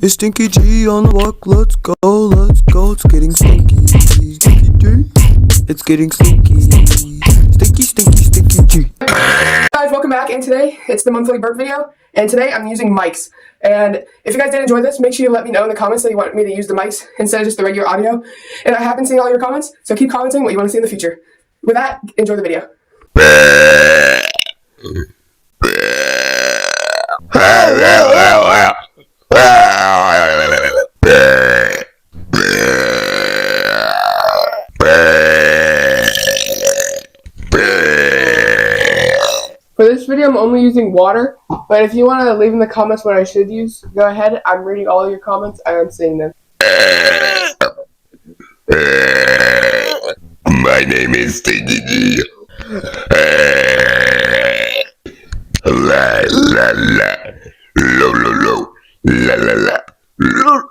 It's Stinky G on the walk, let's go, it's getting stinky, Stinky G, it's getting stinky, Stinky G. Guys, welcome back, and today it's the monthly burp video, and today I'm using mics. And if you guys did enjoy this, make sure you let me know in the comments that you want me to use the mics instead of just the regular audio. And I have been seeing all your comments, so keep commenting what you want to see in the future. With that, enjoy the video. For this video, I'm only using water, but if you want to leave in the comments what I should use, go ahead. I'm reading all your comments, and I'm seeing them. My name is Stinky G. La la la, lo lo lo, la la la, lo.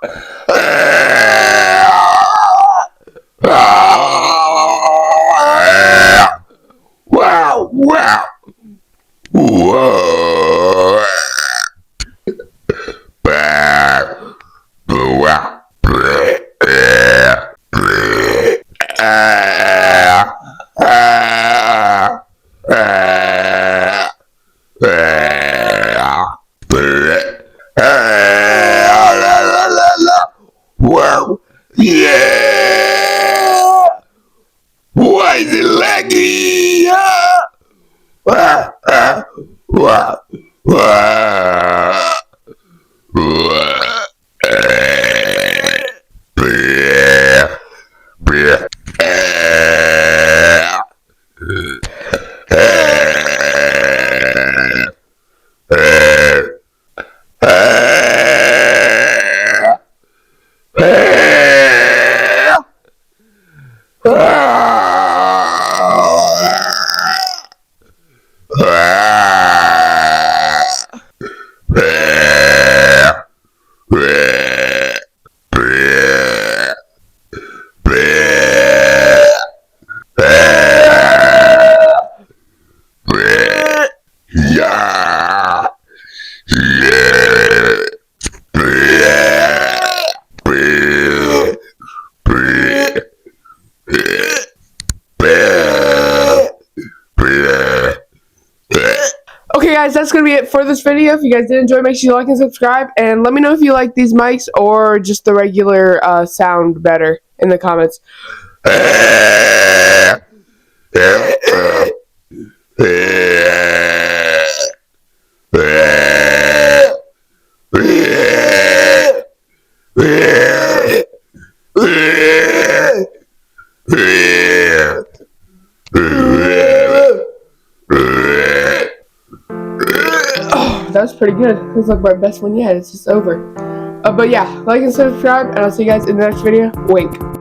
Wow, wow, whoa. Wow, yeah! Why is it laggy? Okay guys, that's going to be it for this video. If you guys did enjoy, make sure you like and subscribe. And let me know if you like these mics or just the regular sound better in the comments. That's pretty good. It's like my best one yet. It's just over. But yeah, like and subscribe, and I'll see you guys in the next video. Wink.